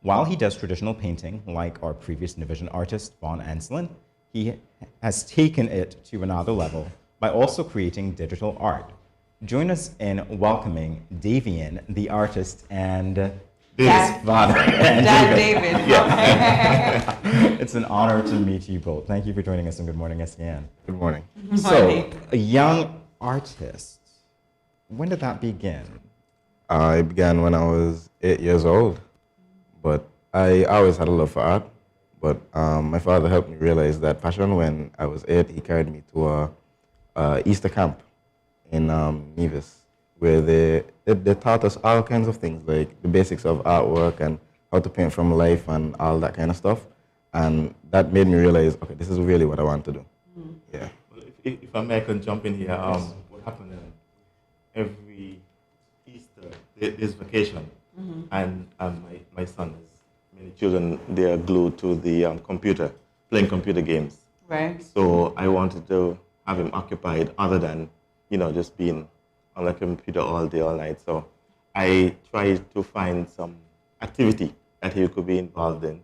While he does traditional painting, like our previous Navision artist, Vaughn Anslin, he has taken it to another level by also creating digital art. Join us in welcoming Davien, the artist, and his father. And David. It's an honor to meet you both. Thank you for joining us, and good morning, SKN. Good morning. So, a young artist, when did that begin? I began when I was 8 years old, but I always had a love for art. But my father helped me realize that passion when I was 8. He carried me to a Easter camp in Nevis, where they taught us all kinds of things, like the basics of artwork and how to paint from life and all that kind of stuff. And that made me realize, okay, this is really what I want to do. Mm. Yeah. Well, if I may, I can jump in here. What happened every Easter, there's vacation, and my son, as many children, they are glued to the computer, playing computer games. Right. So I wanted to have him occupied other than, just being on the computer all day, all night. So I tried to find some activity that he could be involved in.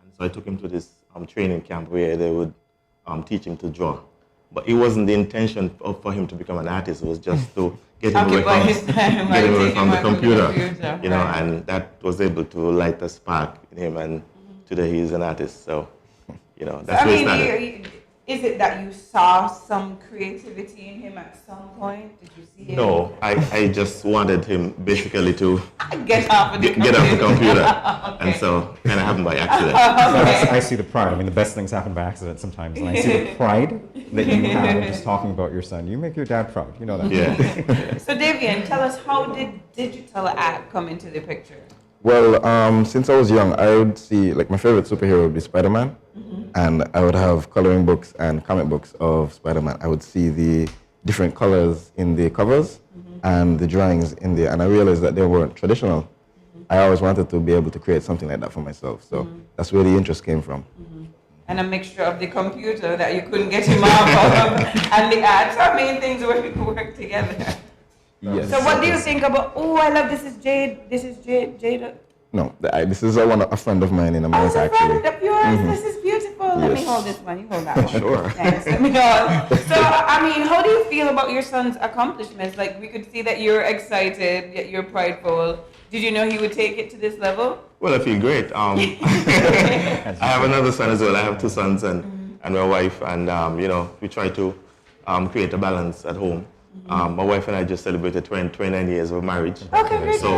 And so I took him to this training camp where they would teach him to draw. But it wasn't the intention for him to become an artist. It was just to get him away from the computer. And that was able to light a spark in him. And today he is an artist. So, that's where it started. Is it that you saw some creativity in him at some point? Did you see it? No, I just wanted him basically to get off the computer. Okay. And so kind of happened by accident. I see the pride. I mean, the best things happen by accident sometimes. And I see the pride that you have in just talking about your son. You make your dad proud. You know that. Yeah. So, Davien, tell us, how did digital art come into the picture? Well, since I was young, I would see, like, my favorite superhero would be Spider-Man. And I would have coloring books and comic books of Spider-Man. I would see the different colors in the covers and the drawings in there, and I realized that they weren't traditional. I always wanted to be able to create something like that for myself, so that's where the interest came from. And a mixture of the computer that you couldn't get him off of, and the art. So I mean, things work together. Yes. So what do you think about, I love this is Jade, Jade. No, this is a friend of mine in America, actually. Friend of yours, this is beautiful. Let me hold this one, you hold that one. Sure. Thanks, let me hold. So, I mean, how do you feel about your son's accomplishments? Like, we could see that you're excited, yet you're prideful. Did you know he would take it to this level? Well, I feel great. I have another son as well. I have 2 sons and my wife, and we try to create a balance at home. My wife and I just celebrated 29 years of marriage. Okay, so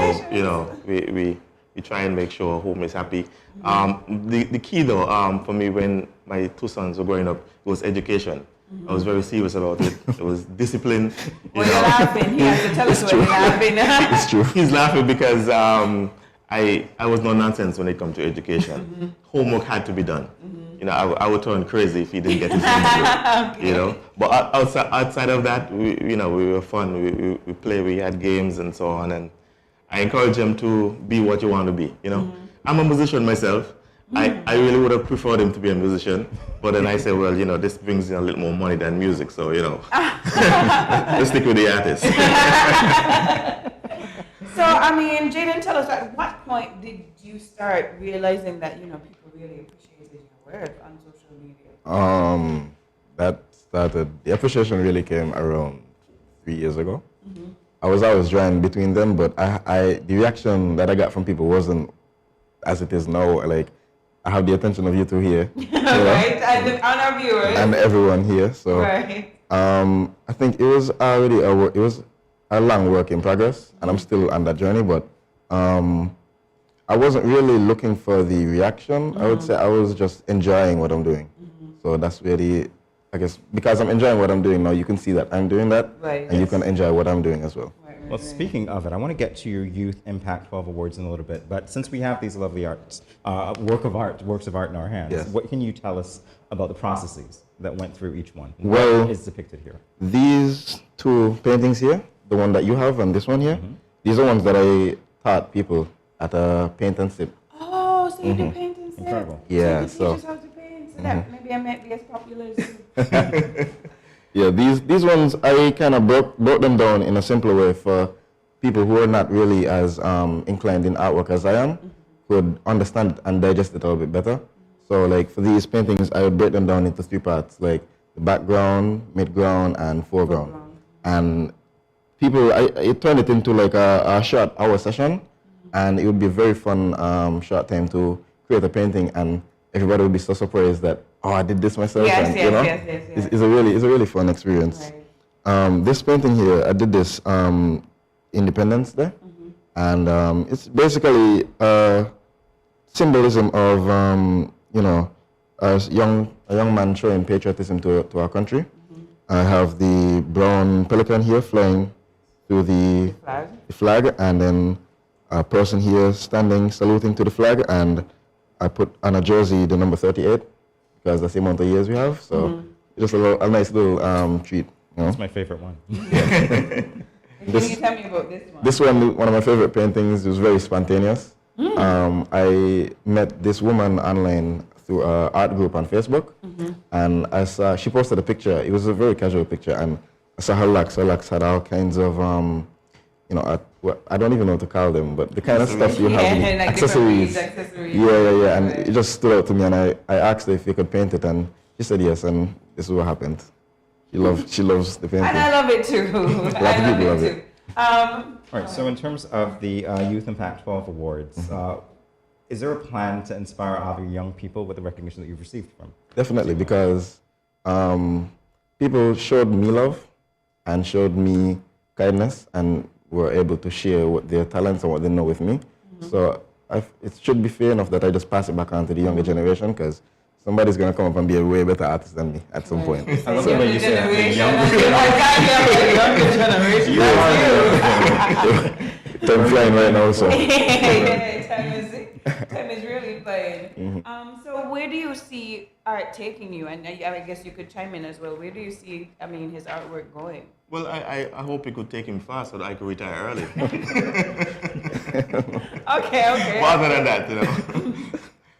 we try and make sure home is happy. The key though, for me when my 2 sons were growing up, was education. I was very serious about it. It was discipline. You're laughing. He has to tell us when you're laughing. It's true. He's laughing because I was no nonsense when it comes to education. Homework had to be done. I would turn crazy if he didn't get his homework. Okay. But outside of that, we were fun. We played. We had games and so on. And I encourage him to be what you want to be. I'm a musician myself. I really would have preferred him to be a musician, but then I said, well, this brings in a little more money than music, so let's stick with the artist. So, I mean, Jaden, tell us, at what point did you start realizing that people really appreciated your work on social media? The appreciation really came around 3 years ago. I was always drawing between them, but the reaction that I got from people wasn't as it is now. Like, I have the attention of you two here. Right, and on our viewers. And everyone here. So right. I think it was already a long work in progress, and I'm still on that journey, but I wasn't really looking for the reaction. I would say I was just enjoying what I'm doing. So that's really, I guess, because I'm enjoying what I'm doing now, you can see that I'm doing that, right, and you can enjoy what I'm doing as well. Well, speaking of it, I want to get to your Youth Impact 12 Awards in a little bit, but since we have these lovely works of art in our hands, yes, what can you tell us about the processes that went through each one? Well, what is depicted here? These 2 paintings here, the one that you have and this one here, these are ones that I taught people at a paint and sip. Oh, so you do paint and sip? Incredible. Yeah, so you teach us how to paint, so that maybe I might be as popular as you. Yeah, these ones, I kind of broke them down in a simpler way for people who are not really as inclined in artwork as I am. could understand it and digest it a little bit better. So like for these paintings, I would break them down into 3 parts, like the background, midground, and foreground. And people, I turned it into like a short hour session, and it would be a very fun short time to create a painting, and everybody would be so surprised that, oh, I did this myself. Yes, and, yes, you know, yes, yes, yes. It's a really fun experience. Right. This painting here, I did this Independence Day, and it's basically a symbolism of you know, a young man showing patriotism to our country. I have the brown pelican here flying through the flag, and then a person here standing saluting to the flag, and I put on a jersey the number 38 because that's the amount of years we have. So just a nice little treat. You know? That's my favorite one. Can you tell me about this one? This one of my favorite paintings, was very spontaneous. I met this woman online through an art group on Facebook, and I saw she posted a picture. It was a very casual picture, and I saw her locks. Her locks had all kinds of, you know, I don't even know what to call them, but the kind of stuff you have, in like accessories. Yeah, and it just stood out to me, and I asked her if you could paint it, and she said yes, and this is what happened. She loves the painting. And I love it too. A lot of people love it. All right, so in terms of the Youth Impact 12 Awards, is there a plan to inspire other young people with the recognition that you've received from? Definitely, because people showed me love and showed me kindness and were able to share what their talents and what they know with me. So it should be fair enough that I just pass it back on to the younger generation, because somebody's going to come up and be a way better artist than me at some point. I love the way you say the younger generation. Time flying right now, so. Time is really flying. So where do you see art taking you? And I guess you could chime in as well. Where do you see, his artwork going? Well, I hope it could take him fast so that I could retire early. Okay. Other than that, you know.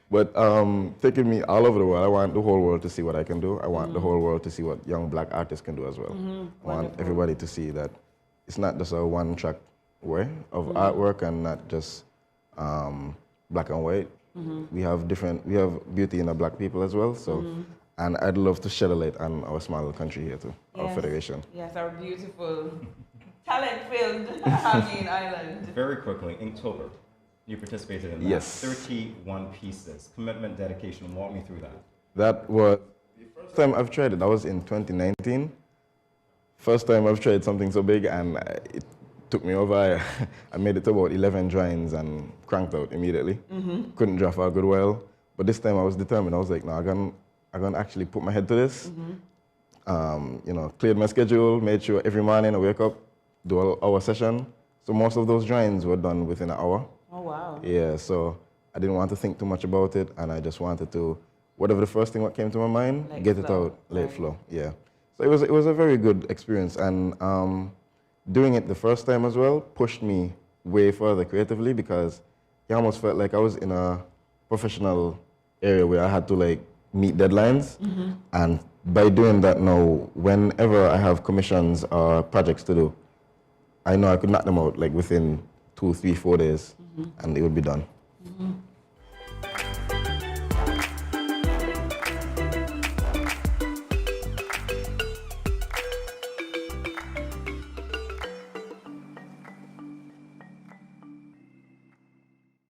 But taking me all over the world, I want the whole world to see what I can do. I want the whole world to see what young black artists can do as well. I want everybody to see that it's not just a one-track way of artwork and not just black and white. We have beauty in the black people as well. So, and I'd love to shed a light on our small little country here too, our federation. Yes, our beautiful, talent-filled island. Very quickly, Inktober. You participated in that. Yes. 31 pieces. Commitment, dedication. Walk me through that. That was the first time I've tried it. That was in 2019. First time I've tried something so big, and it took me over. I made it to about 11 drawings and cranked out immediately. Couldn't draw for a good while. But this time I was determined. I was like, no, I'm gonna actually put my head to this. You know, cleared my schedule, made sure every morning I wake up, do an hour session. So most of those drawings were done within an hour. Oh, wow. Yeah, so I didn't want to think too much about it, and I just wanted to, whatever the first thing that came to my mind, get it out, let it flow. Yeah. So it was a very good experience, and doing it the first time as well pushed me way further creatively, because it almost felt like I was in a professional area where I had to like meet deadlines, and by doing that now, whenever I have commissions or projects to do, I know I could knock them out like within 2, 3, 4 days, and it would be done.